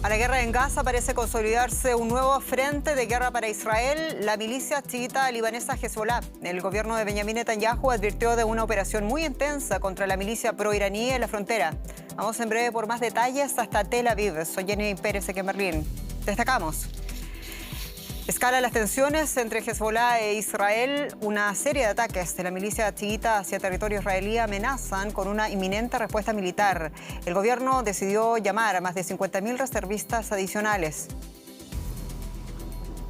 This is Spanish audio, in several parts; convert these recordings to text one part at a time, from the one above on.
A la guerra en Gaza parece consolidarse un nuevo frente de guerra para Israel, la milicia chiita libanesa Hezbollah. El gobierno de Benjamín Netanyahu advirtió de una operación muy intensa contra la milicia pro-iraní en la frontera. Vamos en breve por más detalles hasta Tel Aviv. Soy Jenny Pérez aquí en Berlín. Destacamos. Escalan las tensiones entre Hezbollah e Israel. Una serie de ataques de la milicia chiita hacia territorio israelí amenazan con una inminente respuesta militar. El gobierno decidió llamar a más de 50.000 reservistas adicionales.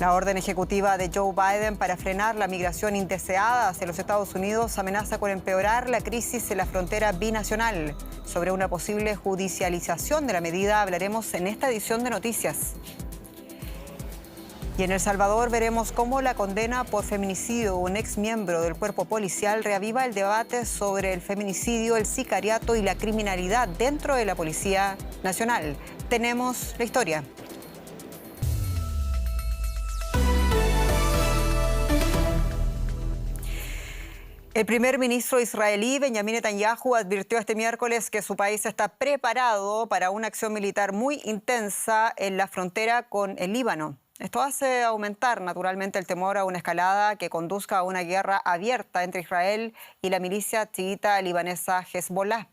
La orden ejecutiva de Joe Biden para frenar la migración indeseada hacia los Estados Unidos amenaza con empeorar la crisis en la frontera binacional. Sobre una posible judicialización de la medida hablaremos en esta edición de Noticias. Y en El Salvador veremos cómo la condena por feminicidio de un ex miembro del cuerpo policial reaviva el debate sobre el feminicidio, el sicariato y la criminalidad dentro de la Policía Nacional. Tenemos la historia. El primer ministro israelí, Benjamín Netanyahu, advirtió este miércoles que su país está preparado para una acción militar muy intensa en la frontera con el Líbano. Esto hace aumentar naturalmente el temor a una escalada que conduzca a una guerra abierta entre Israel y la milicia chiita libanesa Hezbollah.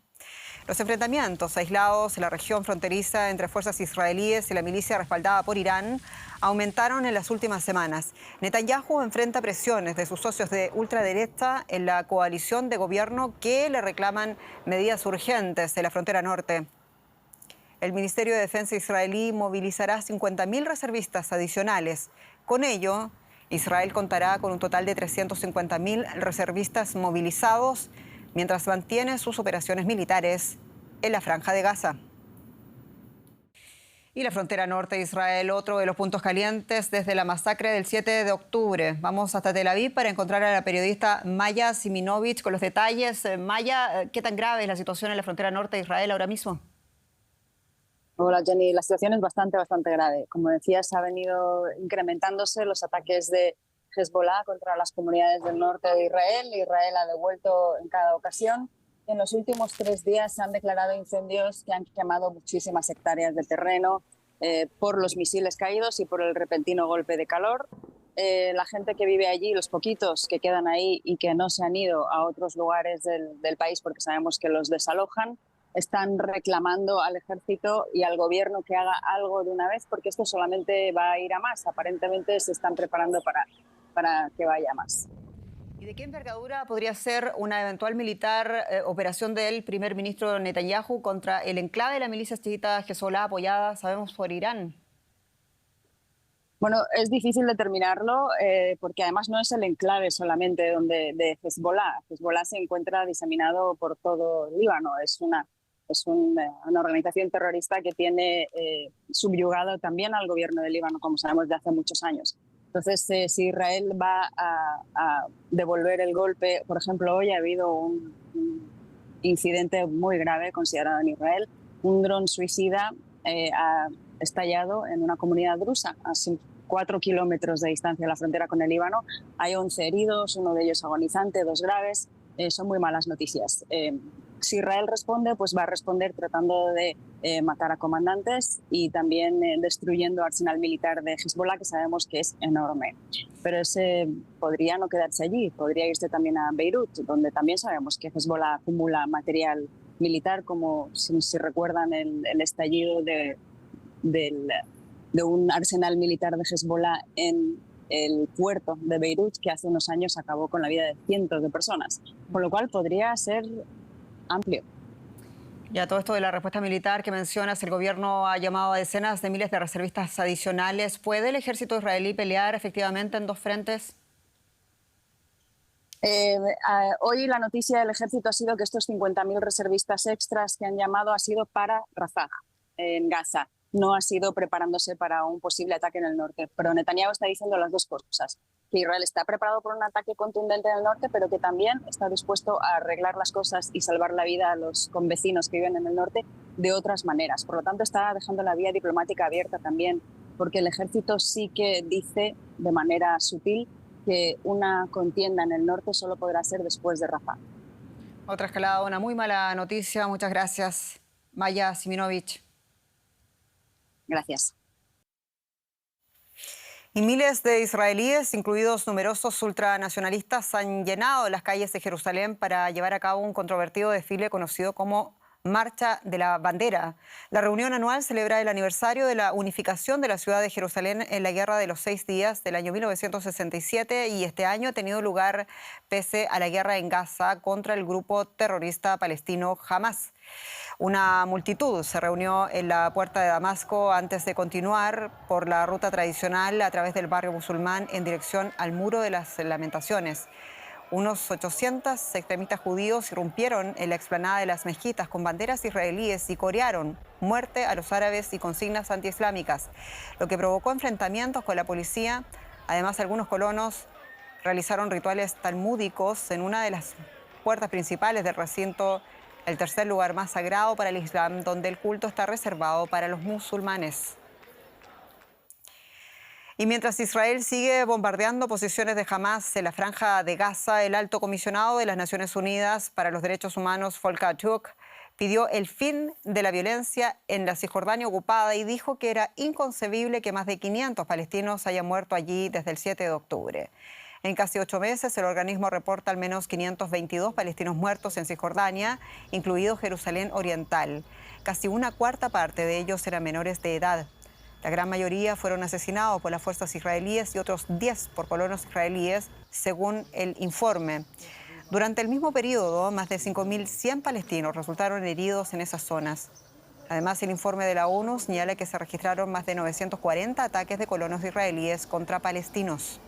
Los enfrentamientos aislados en la región fronteriza entre fuerzas israelíes y la milicia respaldada por Irán aumentaron en las últimas semanas. Netanyahu enfrenta presiones de sus socios de ultraderecha en la coalición de gobierno que le reclaman medidas urgentes de la frontera norte. El Ministerio de Defensa israelí movilizará 50.000 reservistas adicionales. Con ello, Israel contará con un total de 350.000 reservistas movilizados mientras mantiene sus operaciones militares en la Franja de Gaza. Y la frontera norte de Israel, otro de los puntos calientes desde la masacre del 7 de octubre. Vamos hasta Tel Aviv para encontrar a la periodista Maya Siminovich con los detalles. Maya, ¿qué tan grave es la situación en la frontera norte de Israel ahora mismo? Hola Jenny, la situación es bastante grave. Como decías, ha venido incrementándose los ataques de Hezbollah contra las comunidades del norte de Israel. Israel ha devuelto en cada ocasión. En los últimos 3 días se han declarado incendios que han quemado muchísimas hectáreas de terreno por los misiles caídos y por el repentino golpe de calor. La gente que vive allí, los poquitos que quedan ahí y que no se han ido a otros lugares del país porque sabemos que los desalojan, están reclamando al ejército y al gobierno que haga algo de una vez, porque esto solamente va a ir a más. Aparentemente se están preparando para que vaya a más. ¿Y de qué envergadura podría ser una eventual militar operación del primer ministro Netanyahu contra el enclave de la milicia chiita Hezbollah apoyada, sabemos, por Irán? Bueno, es difícil determinarlo porque además no es el enclave solamente de Hezbollah. Hezbollah se encuentra diseminado por todo el Líbano. Es una organización terrorista que tiene subyugado también al gobierno del Líbano, como sabemos, de hace muchos años. Entonces, si Israel va a devolver el golpe, por ejemplo, hoy ha habido un incidente muy grave considerado en Israel. Un dron suicida ha estallado en una comunidad drusa, a 4 kilómetros de distancia de la frontera con el Líbano. Hay 11 heridos, uno de ellos agonizante, 2 graves. Son muy malas noticias. Si Israel responde, pues va a responder tratando de matar a comandantes y también destruyendo arsenal militar de Hezbollah, que sabemos que es enorme. Pero ese podría no quedarse allí, podría irse también a Beirut, donde también sabemos que Hezbollah acumula material militar, como si recuerdan el estallido de un arsenal militar de Hezbollah en el puerto de Beirut, que hace unos años acabó con la vida de cientos de personas. Con lo cual podría ser amplio. Ya todo esto de la respuesta militar que mencionas, el gobierno ha llamado a decenas de miles de reservistas adicionales. ¿Puede el ejército israelí pelear efectivamente en 2 frentes? Hoy la noticia del ejército ha sido que estos 50.000 reservistas extras que han llamado ha sido para Rafah, en Gaza. No ha sido preparándose para un posible ataque en el norte. Pero Netanyahu está diciendo las dos cosas. Que Israel está preparado por un ataque contundente en el norte, pero que también está dispuesto a arreglar las cosas y salvar la vida a los convecinos que viven en el norte de otras maneras. Por lo tanto, está dejando la vía diplomática abierta también, porque el ejército sí que dice de manera sutil que una contienda en el norte solo podrá ser después de Rafah. Otra escalada, una muy mala noticia. Muchas gracias, Maya Siminovich. Gracias. Gracias. Y miles de israelíes, incluidos numerosos ultranacionalistas, han llenado las calles de Jerusalén para llevar a cabo un controvertido desfile conocido como Marcha de la Bandera. La reunión anual celebra el aniversario de la unificación de la ciudad de Jerusalén en la Guerra de los 6 días del año 1967 y este año ha tenido lugar pese a la guerra en Gaza contra el grupo terrorista palestino Hamas. Una multitud se reunió en la puerta de Damasco antes de continuar por la ruta tradicional a través del barrio musulmán en dirección al Muro de las Lamentaciones. Unos 800 extremistas judíos irrumpieron en la explanada de las mezquitas con banderas israelíes y corearon "muerte a los árabes" y consignas antiislámicas, lo que provocó enfrentamientos con la policía. Además, algunos colonos realizaron rituales talmúdicos en una de las puertas principales del recinto, el tercer lugar más sagrado para el Islam, donde el culto está reservado para los musulmanes. Y mientras Israel sigue bombardeando posiciones de Hamas en la franja de Gaza, el alto comisionado de las Naciones Unidas para los Derechos Humanos, Volker Turk, pidió el fin de la violencia en la Cisjordania ocupada y dijo que era inconcebible que más de 500 palestinos hayan muerto allí desde el 7 de octubre. En casi 8 meses, el organismo reporta al menos 522 palestinos muertos en Cisjordania, incluido Jerusalén Oriental. Casi una cuarta parte de ellos eran menores de edad. La gran mayoría fueron asesinados por las fuerzas israelíes y otros 10 por colonos israelíes, según el informe. Durante el mismo periodo, más de 5.100 palestinos resultaron heridos en esas zonas. Además, el informe de la ONU señala que se registraron más de 940 ataques de colonos israelíes contra palestinos.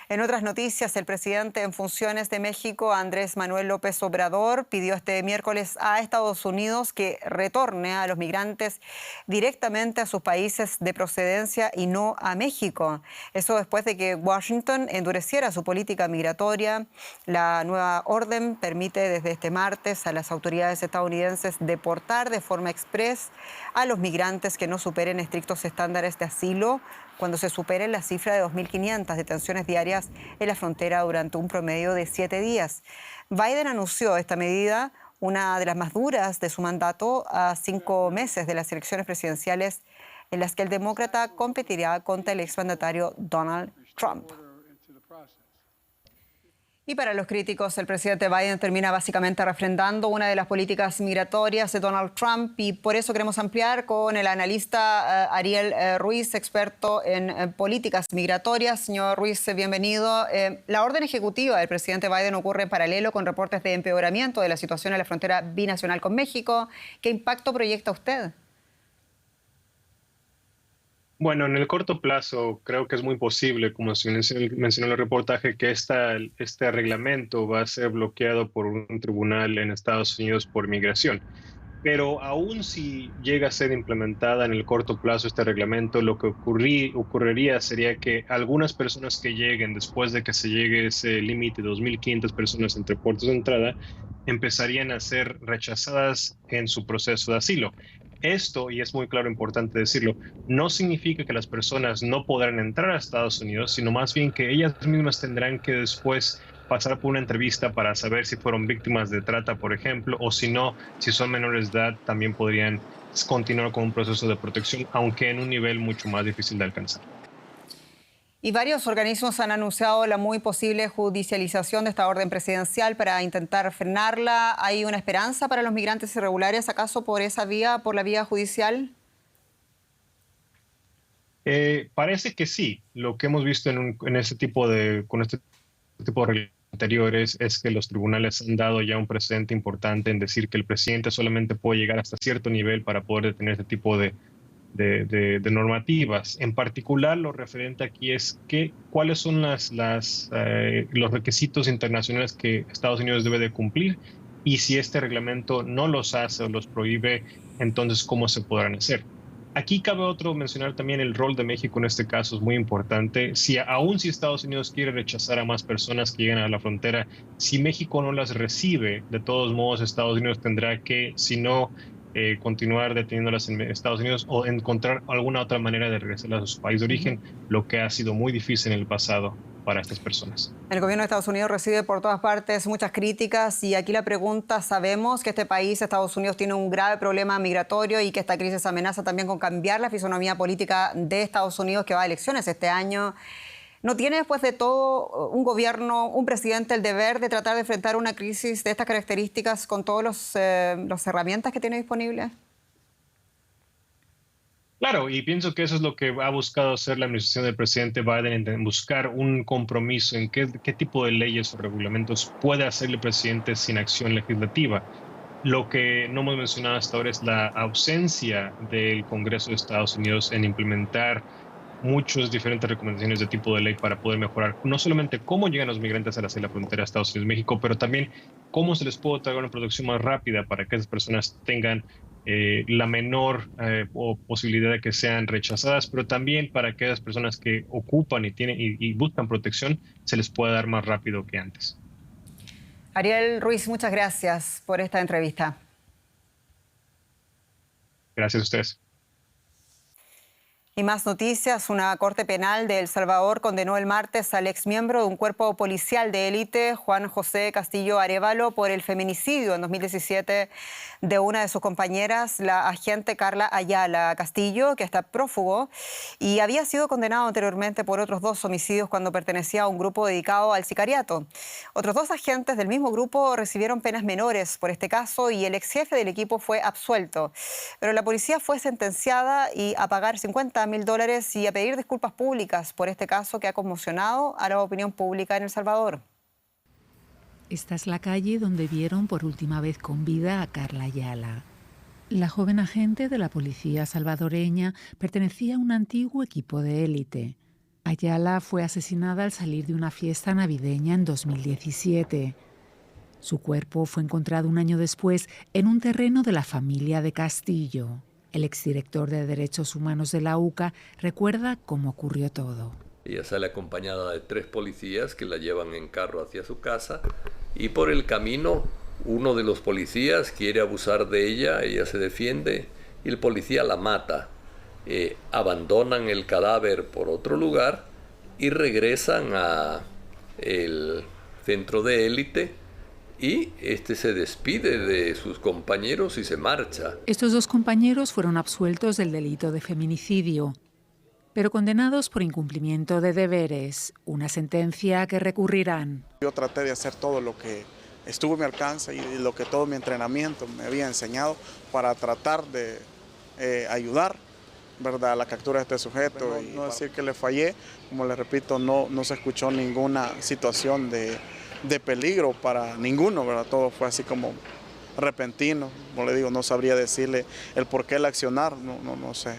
En otras noticias, el presidente en funciones de México, Andrés Manuel López Obrador, pidió este miércoles a Estados Unidos que retorne a los migrantes directamente a sus países de procedencia y no a México. Eso después de que Washington endureciera su política migratoria. La nueva orden permite desde este martes a las autoridades estadounidenses deportar de forma express a los migrantes que no superen estrictos estándares de asilo, cuando se supere la cifra de 2.500 detenciones diarias en la frontera durante un promedio de 7 días. Biden anunció esta medida, una de las más duras de su mandato, a 5 meses de las elecciones presidenciales en las que el demócrata competirá contra el exmandatario Donald Trump. Y para los críticos, el presidente Biden termina básicamente refrendando una de las políticas migratorias de Donald Trump y por eso queremos ampliar con el analista Ariel Ruiz, experto en políticas migratorias. Señor Ruiz, bienvenido. La orden ejecutiva del presidente Biden ocurre en paralelo con reportes de empeoramiento de la situación en la frontera binacional con México. ¿Qué impacto proyecta usted? Bueno, en el corto plazo creo que es muy posible, como se mencionó en el reportaje, que este reglamento va a ser bloqueado por un tribunal en Estados Unidos por migración. Pero aún si llega a ser implementada en el corto plazo este reglamento, lo que ocurriría sería que algunas personas que lleguen después de que se llegue ese límite de 2.500 personas entre puertos de entrada, empezarían a ser rechazadas en su proceso de asilo. Esto, y es muy claro, importante decirlo, no significa que las personas no podrán entrar a Estados Unidos, sino más bien que ellas mismas tendrán que después pasar por una entrevista para saber si fueron víctimas de trata, por ejemplo, o si no, si son menores de edad, también podrían continuar con un proceso de protección, aunque en un nivel mucho más difícil de alcanzar. Y varios organismos han anunciado la muy posible judicialización de esta orden presidencial para intentar frenarla. ¿Hay una esperanza para los migrantes irregulares, acaso por esa vía, por la vía judicial? Parece que sí. Lo que hemos visto con este tipo de reglas anteriores es que los tribunales han dado ya un precedente importante en decir que el presidente solamente puede llegar hasta cierto nivel para poder detener este tipo de normativas. En particular, lo referente aquí es cuáles son los requisitos internacionales que Estados Unidos debe de cumplir y si este reglamento no los hace o los prohíbe, entonces cómo se podrán hacer. Aquí cabe mencionar también el rol de México en este caso, es muy importante. Aún si Estados Unidos quiere rechazar a más personas que llegan a la frontera, si México no las recibe, de todos modos Estados Unidos tendrá que, si no, continuar deteniéndolas en Estados Unidos o encontrar alguna otra manera de regresarlas a su país de origen, lo que ha sido muy difícil en el pasado. para estas personas. El gobierno de Estados Unidos recibe por todas partes muchas críticas y aquí la pregunta, sabemos que este país, Estados Unidos, tiene un grave problema migratorio y que esta crisis amenaza también con cambiar la fisonomía política de Estados Unidos, que va a elecciones este año. ¿No tiene después de todo un gobierno, un presidente, el deber de tratar de enfrentar una crisis de estas características con todas las herramientas que tiene disponibles? Claro, y pienso que eso es lo que ha buscado hacer la administración del presidente Biden, en buscar un compromiso en qué tipo de leyes o reglamentos puede hacer el presidente sin acción legislativa. Lo que no hemos mencionado hasta ahora es la ausencia del Congreso de Estados Unidos en implementar muchas diferentes recomendaciones de tipo de ley para poder mejorar no solamente cómo llegan los migrantes a la frontera de Estados Unidos y México, pero también cómo se les puede otorgar una protección más rápida para que esas personas tengan la menor posibilidad de que sean rechazadas, pero también para que esas personas que ocupan y buscan protección se les pueda dar más rápido que antes. Ariel Ruiz, muchas gracias por esta entrevista. Gracias a ustedes. Y más noticias, una corte penal de El Salvador condenó el martes al exmiembro de un cuerpo policial de élite, Juan José Castillo Arévalo, por el feminicidio en 2017 de una de sus compañeras, la agente Carla Ayala Castillo, que está prófugo y había sido condenado anteriormente por otros 2 homicidios cuando pertenecía a un grupo dedicado al sicariato. Otros 2 agentes del mismo grupo recibieron penas menores por este caso y el ex jefe del equipo fue absuelto. Pero la policía fue sentenciada a pagar $50.000 y a pedir disculpas públicas por este caso que ha conmocionado a la opinión pública en El Salvador. Esta es la calle donde vieron por última vez con vida a Carla Ayala. La joven agente de la policía salvadoreña pertenecía a un antiguo equipo de élite. Ayala fue asesinada al salir de una fiesta navideña en 2017. Su cuerpo fue encontrado un año después en un terreno de la familia de Castillo. El exdirector de Derechos Humanos de la UCA recuerda cómo ocurrió todo. Ella sale acompañada de 3 policías que la llevan en carro hacia su casa y por el camino uno de los policías quiere abusar de ella se defiende y el policía la mata. Abandonan el cadáver por otro lugar y regresan a el centro de élite y se despide de sus compañeros y se marcha. Estos 2 compañeros fueron absueltos del delito de feminicidio, pero condenados por incumplimiento de deberes, una sentencia que recurrirán. Yo traté de hacer todo lo que estuvo a mi alcance y lo que todo mi entrenamiento me había enseñado para tratar de ayudar, ¿verdad?, a la captura de este sujeto. Y no decir que le fallé, como le repito, no se escuchó ninguna situación de peligro para ninguno, ¿verdad? Todo fue así como repentino. Como le digo, no sabría decirle el por qué el accionar, no sé.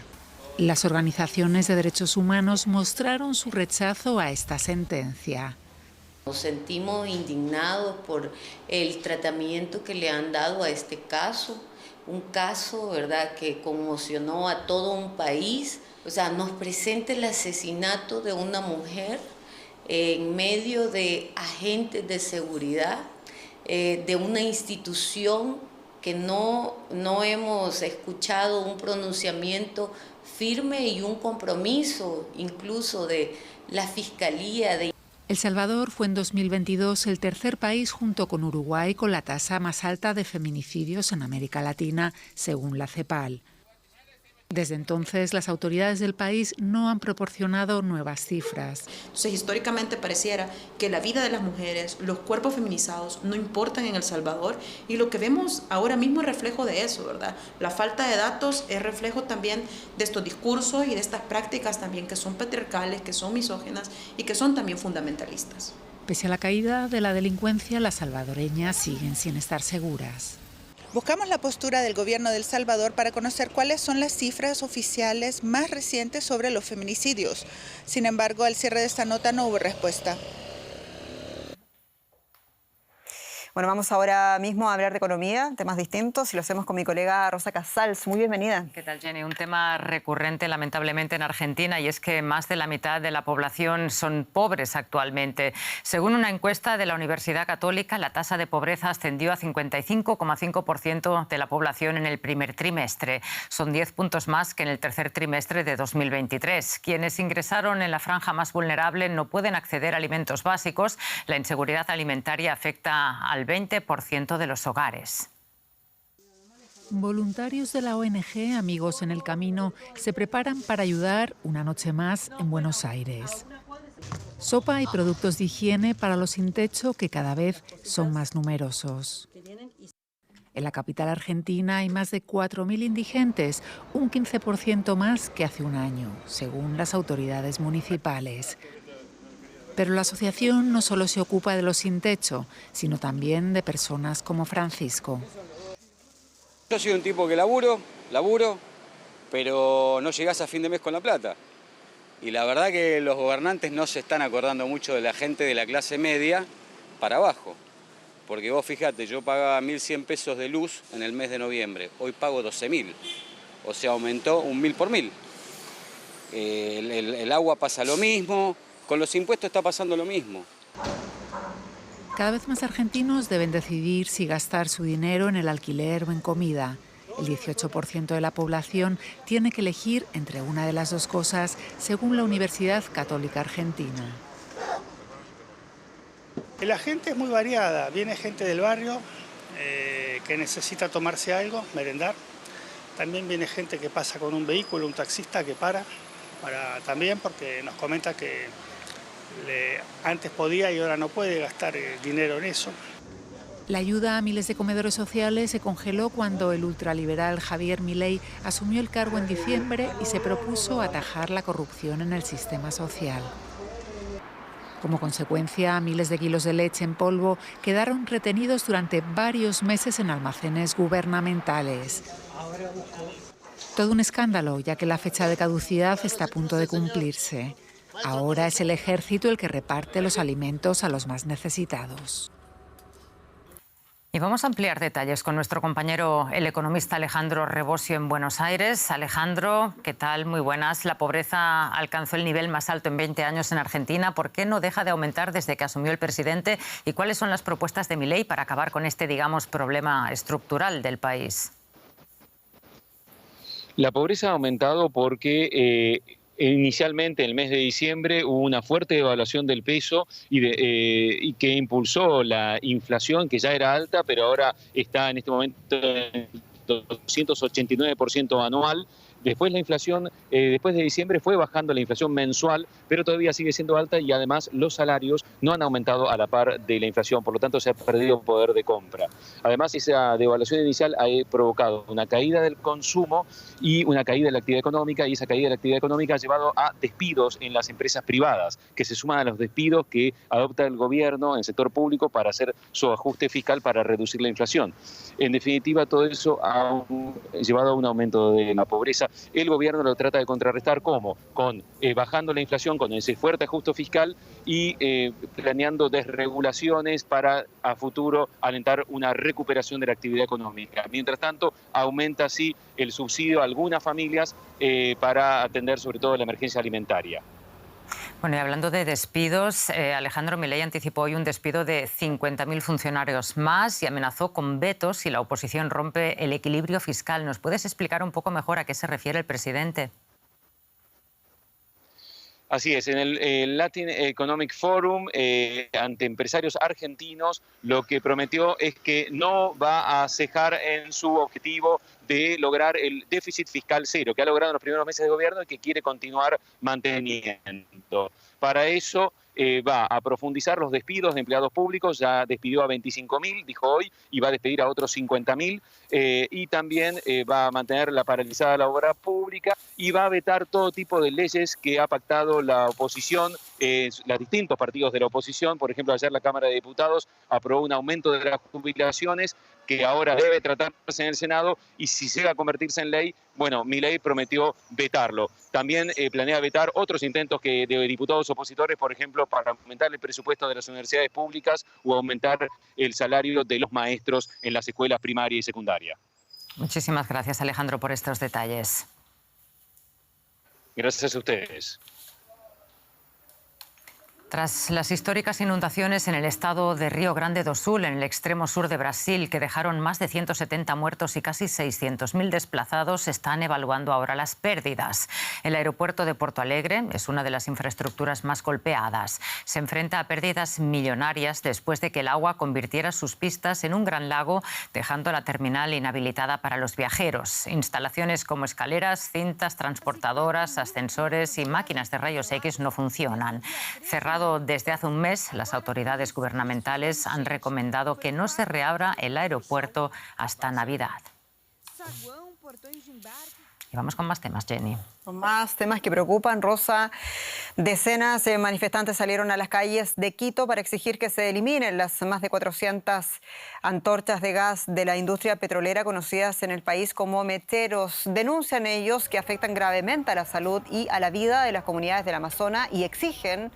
Las organizaciones de derechos humanos mostraron su rechazo a esta sentencia. Nos sentimos indignados por el tratamiento que le han dado a este caso, un caso, ¿verdad?, que conmocionó a todo un país. O sea, nos presenta el asesinato de una mujer en medio de agentes de seguridad, de una institución que no hemos escuchado un pronunciamiento firme y un compromiso incluso de la Fiscalía. El Salvador fue en 2022 el tercer país junto con Uruguay con la tasa más alta de feminicidios en América Latina, según la CEPAL. Desde entonces, las autoridades del país no han proporcionado nuevas cifras. Entonces, históricamente pareciera que la vida de las mujeres, los cuerpos feminizados, no importan en El Salvador, y lo que vemos ahora mismo es reflejo de eso, ¿verdad? La falta de datos es reflejo también de estos discursos y de estas prácticas también que son patriarcales, que son misóginas y que son también fundamentalistas. Pese a la caída de la delincuencia, las salvadoreñas siguen sin estar seguras. Buscamos la postura del gobierno de El Salvador para conocer cuáles son las cifras oficiales más recientes sobre los feminicidios. Sin embargo, al cierre de esta nota no hubo respuesta. Bueno, vamos ahora mismo a hablar de economía, temas distintos, y lo hacemos con mi colega Rosa Casals. Muy bienvenida. ¿Qué tal, Jenny? Un tema recurrente, lamentablemente, en Argentina, y es que más de la mitad de la población son pobres actualmente. Según una encuesta de la Universidad Católica, la tasa de pobreza ascendió a 55,5% de la población en el primer trimestre. Son 10 puntos más que en el tercer trimestre de 2023. Quienes ingresaron en la franja más vulnerable no pueden acceder a alimentos básicos. La inseguridad alimentaria afecta al 20% de los hogares. Voluntarios de la ONG Amigos en el Camino se preparan para ayudar una noche más en Buenos Aires. Sopa y productos de higiene para los sin techo, que cada vez son más numerosos. En la capital argentina hay más de 4.000 indigentes, un 15% más que hace un año, según las autoridades municipales. Pero la asociación no solo se ocupa de los sin techo, sino también de personas como Francisco. Yo soy un tipo que laburo, pero no llegás a fin de mes con la plata. Y la verdad que los gobernantes no se están acordando mucho de la gente de la clase media para abajo. Porque vos fíjate, yo pagaba 1.100 pesos de luz en el mes de noviembre, hoy pago 12.000. O sea, aumentó 1.000 por 1.000. El agua pasa lo mismo. Con los impuestos está pasando lo mismo. Cada vez más argentinos deben decidir si gastar su dinero en el alquiler o en comida. El 18% de la población tiene que elegir entre una de las dos cosas, según la Universidad Católica Argentina. La gente es muy variada. Viene gente del barrio que necesita tomarse algo, merendar. También viene gente que pasa con un vehículo, un taxista que para también, porque nos comenta que antes podía y ahora no puede gastar dinero en eso. La ayuda a miles de comedores sociales se congeló cuando el ultraliberal Javier Milei asumió el cargo en diciembre y se propuso atajar la corrupción en el sistema social. Como consecuencia, miles de kilos de leche en polvo quedaron retenidos durante varios meses en almacenes gubernamentales. Todo un escándalo, ya que la fecha de caducidad está a punto de cumplirse. Ahora es el ejército el que reparte los alimentos a los más necesitados. Y vamos a ampliar detalles con nuestro compañero, el economista Alejandro Rebosio, en Buenos Aires. Alejandro, ¿qué tal? Muy buenas. La pobreza alcanzó el nivel más alto en 20 años en Argentina. ¿Por qué no deja de aumentar desde que asumió el presidente? ¿Y cuáles son las propuestas de Milei para acabar con este, digamos, problema estructural del país? La pobreza ha aumentado porque inicialmente, en el mes de diciembre, hubo una fuerte devaluación del peso y que impulsó la inflación, que ya era alta, pero ahora está en este momento en 289% anual. Después la inflación, después de diciembre, fue bajando la inflación mensual, pero todavía sigue siendo alta y además los salarios no han aumentado a la par de la inflación, por lo tanto se ha perdido poder de compra. Además, esa devaluación inicial ha provocado una caída del consumo y una caída de la actividad económica, y esa caída de la actividad económica ha llevado a despidos en las empresas privadas, que se suman a los despidos que adopta el gobierno en el sector público para hacer su ajuste fiscal para reducir la inflación. En definitiva, todo eso ha llevado a un aumento de la pobreza. El gobierno lo trata de contrarrestar, ¿cómo? Bajando la inflación, con ese fuerte ajuste fiscal y planeando desregulaciones para a futuro alentar una recuperación de la actividad económica. Mientras tanto, aumenta así el subsidio a algunas familias para atender sobre todo la emergencia alimentaria. Bueno, y hablando de despidos, Alejandro Milei anticipó hoy un despido de 50.000 funcionarios más y amenazó con vetos si la oposición rompe el equilibrio fiscal. ¿Nos puedes explicar un poco mejor a qué se refiere el presidente? Así es, en el Latin Economic Forum, ante empresarios argentinos, lo que prometió es que no va a cejar en su objetivo de lograr el déficit fiscal cero, que ha logrado en los primeros meses de gobierno y que quiere continuar manteniendo. Para eso va a profundizar los despidos de empleados públicos, ya despidió a 25.000, dijo hoy, y va a despedir a otros 50.000, y también va a mantener la paralizada la obra pública y va a vetar todo tipo de leyes que ha pactado la oposición, los distintos partidos de la oposición. Por ejemplo, ayer la Cámara de Diputados aprobó un aumento de las jubilaciones que ahora debe tratarse en el Senado y si llega a convertirse en ley, bueno, Milei prometió vetarlo. También planea vetar otros intentos de diputados opositores, por ejemplo, para aumentar el presupuesto de las universidades públicas o aumentar el salario de los maestros en las escuelas primaria y secundaria. Muchísimas gracias, Alejandro, por estos detalles. Gracias a ustedes. Tras las históricas inundaciones en el estado de Río Grande do Sul, en el extremo sur de Brasil, que dejaron más de 170 muertos y casi 600.000 desplazados, se están evaluando ahora las pérdidas. El aeropuerto de Porto Alegre es una de las infraestructuras más golpeadas. Se enfrenta a pérdidas millonarias después de que el agua convirtiera sus pistas en un gran lago, dejando la terminal inhabilitada para los viajeros. Instalaciones como escaleras, cintas transportadoras, ascensores y máquinas de rayos X no funcionan. Cerrado desde hace un mes, las autoridades gubernamentales han recomendado que no se reabra el aeropuerto hasta Navidad. Y vamos con más temas, Jenny. Con más temas que preocupan, Rosa. Decenas de manifestantes salieron a las calles de Quito para exigir que se eliminen las más de 400 antorchas de gas de la industria petrolera conocidas en el país como mecheros. Denuncian ellos que afectan gravemente a la salud y a la vida de las comunidades del Amazonas y exigen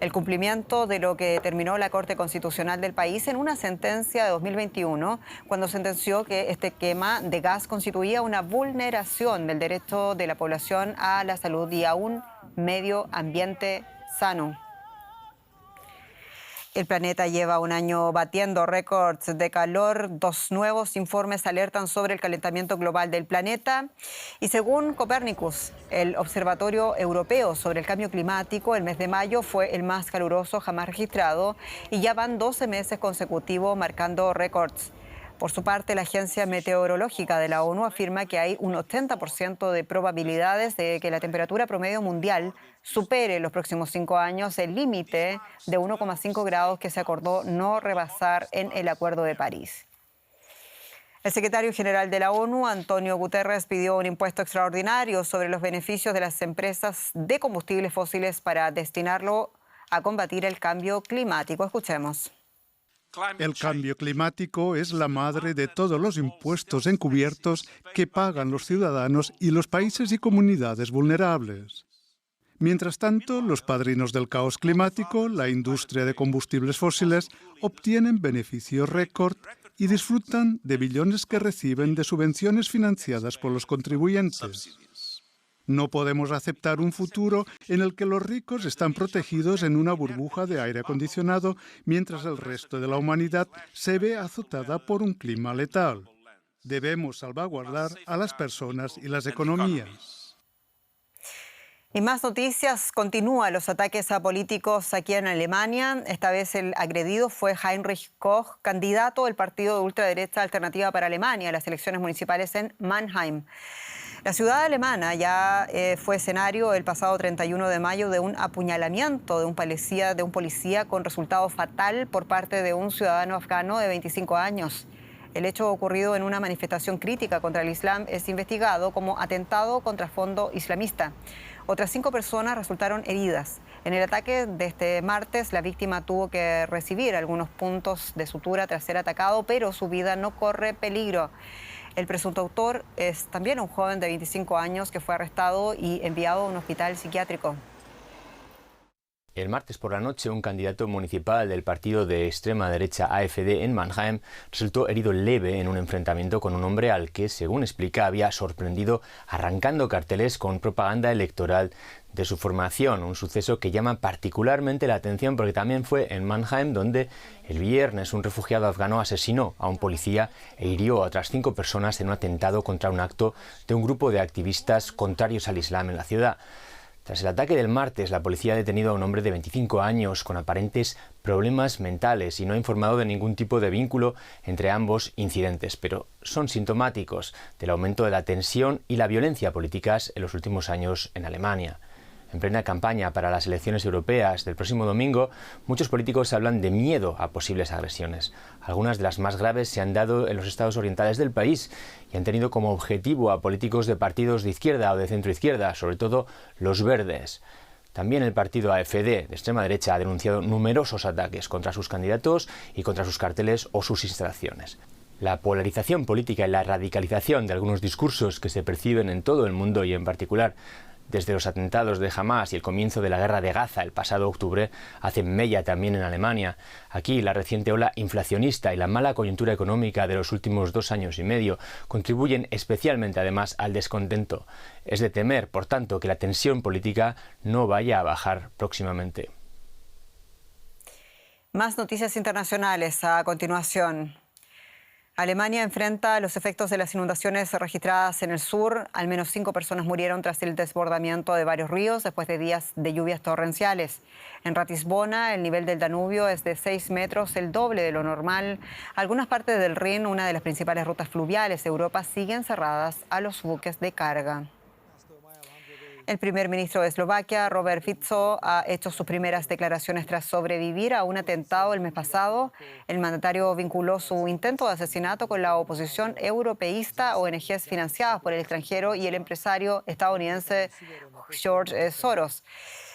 el cumplimiento de lo que determinó la Corte Constitucional del país en una sentencia de 2021, cuando sentenció que este quema de gas constituía una vulneración del derecho de la población a la salud y a un medio ambiente sano. El planeta lleva un año batiendo récords de calor. 2 nuevos informes alertan sobre el calentamiento global del planeta. Y según Copernicus, el Observatorio Europeo sobre el Cambio Climático, el mes de mayo fue el más caluroso jamás registrado y ya van 12 meses consecutivos marcando récords. Por su parte, la Agencia Meteorológica de la ONU afirma que hay un 80% de probabilidades de que la temperatura promedio mundial supere en los próximos 5 años el límite de 1,5 grados que se acordó no rebasar en el Acuerdo de París. El secretario general de la ONU, Antonio Guterres, pidió un impuesto extraordinario sobre los beneficios de las empresas de combustibles fósiles para destinarlo a combatir el cambio climático. Escuchemos. El cambio climático es la madre de todos los impuestos encubiertos que pagan los ciudadanos y los países y comunidades vulnerables. Mientras tanto, los padrinos del caos climático, la industria de combustibles fósiles, obtienen beneficios récord y disfrutan de billones que reciben de subvenciones financiadas por los contribuyentes. No podemos aceptar un futuro en el que los ricos están protegidos en una burbuja de aire acondicionado mientras el resto de la humanidad se ve azotada por un clima letal. Debemos salvaguardar a las personas y las economías. Y más noticias, continúan los ataques a políticos aquí en Alemania. Esta vez el agredido fue Heinrich Koch, candidato del partido de ultraderecha Alternativa para Alemania a las elecciones municipales en Mannheim. La ciudad alemana ya fue escenario el pasado 31 de mayo de un apuñalamiento de un policía con resultado fatal por parte de un ciudadano afgano de 25 años. El hecho ocurrido en una manifestación crítica contra el Islam es investigado como atentado contra fondo islamista. Otras 5 personas resultaron heridas. En el ataque de este martes, la víctima tuvo que recibir algunos puntos de sutura tras ser atacado, pero su vida no corre peligro. El presunto autor es también un joven de 25 años que fue arrestado y enviado a un hospital psiquiátrico. El martes por la noche, un candidato municipal del partido de extrema derecha AfD en Mannheim resultó herido leve en un enfrentamiento con un hombre al que, según explica, había sorprendido arrancando carteles con propaganda electoral de su formación, un suceso que llama particularmente la atención porque también fue en Mannheim donde el viernes un refugiado afgano asesinó a un policía e hirió a otras 5 personas en un atentado contra un acto de un grupo de activistas contrarios al Islam en la ciudad. Tras el ataque del martes, la policía ha detenido a un hombre de 25 años con aparentes problemas mentales y no ha informado de ningún tipo de vínculo entre ambos incidentes, pero son sintomáticos del aumento de la tensión y la violencia políticas en los últimos años en Alemania. En plena campaña para las elecciones europeas del próximo domingo, muchos políticos hablan de miedo a posibles agresiones. Algunas de las más graves se han dado en los estados orientales del país y han tenido como objetivo a políticos de partidos de izquierda o de centroizquierda, sobre todo los verdes. También el partido AfD de extrema derecha ha denunciado numerosos ataques contra sus candidatos y contra sus carteles o sus instalaciones. La polarización política y la radicalización de algunos discursos que se perciben en todo el mundo y en particular desde los atentados de Hamas y el comienzo de la guerra de Gaza el pasado octubre hacen mella también en Alemania. Aquí la reciente ola inflacionista y la mala coyuntura económica de los últimos 2 años y medio contribuyen especialmente además al descontento. Es de temer, por tanto, que la tensión política no vaya a bajar próximamente. Más noticias internacionales a continuación. Alemania enfrenta los efectos de las inundaciones registradas en el sur. Al menos 5 personas murieron tras el desbordamiento de varios ríos después de días de lluvias torrenciales. En Ratisbona, el nivel del Danubio es de 6 metros, el doble de lo normal. Algunas partes del Rin, una de las principales rutas fluviales de Europa, siguen cerradas a los buques de carga. El primer ministro de Eslovaquia, Robert Fico, ha hecho sus primeras declaraciones tras sobrevivir a un atentado el mes pasado. El mandatario vinculó su intento de asesinato con la oposición europeísta, ONGs financiadas por el extranjero y el empresario estadounidense George Soros.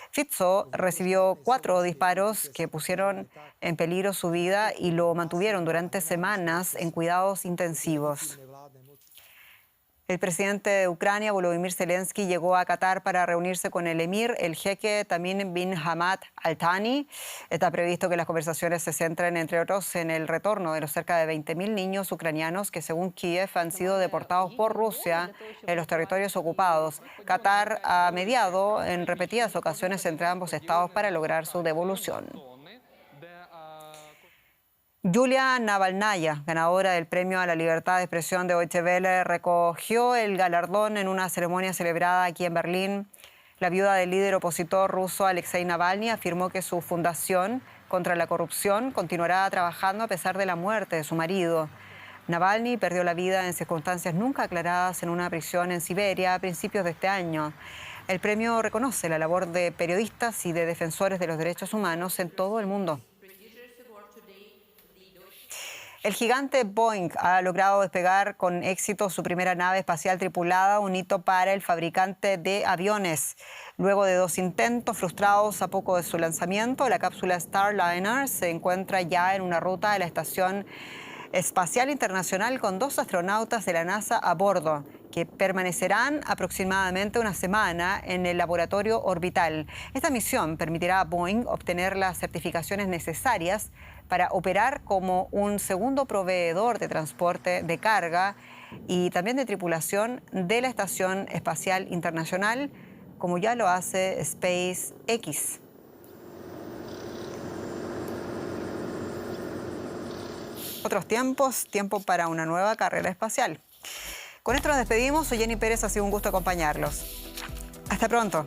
Fico recibió 4 disparos que pusieron en peligro su vida y lo mantuvieron durante semanas en cuidados intensivos. El presidente de Ucrania, Volodymyr Zelensky, llegó a Qatar para reunirse con el emir, el jeque Tamim bin Hamad Al Thani. Está previsto que las conversaciones se centren, entre otros, en el retorno de los cerca de 20.000 niños ucranianos que, según Kiev, han sido deportados por Rusia en los territorios ocupados. Qatar ha mediado en repetidas ocasiones entre ambos estados para lograr su devolución. Yulia Navalnaya, ganadora del Premio a la Libertad de Expresión de Deutsche Welle, recogió el galardón en una ceremonia celebrada aquí en Berlín. La viuda del líder opositor ruso Alexei Navalny afirmó que su fundación contra la corrupción continuará trabajando a pesar de la muerte de su marido. Navalny perdió la vida en circunstancias nunca aclaradas en una prisión en Siberia a principios de este año. El premio reconoce la labor de periodistas y de defensores de los derechos humanos en todo el mundo. El gigante Boeing ha logrado despegar con éxito su primera nave espacial tripulada, un hito para el fabricante de aviones. Luego de 2 intentos frustrados a poco de su lanzamiento, la cápsula Starliner se encuentra ya en una ruta a la Estación Espacial Internacional con 2 astronautas de la NASA a bordo, que permanecerán aproximadamente una semana en el laboratorio orbital. Esta misión permitirá a Boeing obtener las certificaciones necesarias para operar como un segundo proveedor de transporte de carga y también de tripulación de la Estación Espacial Internacional, como ya lo hace SpaceX. Otros tiempos, tiempo para una nueva carrera espacial. Con esto nos despedimos. Soy Jenny Pérez, ha sido un gusto acompañarlos. Hasta pronto.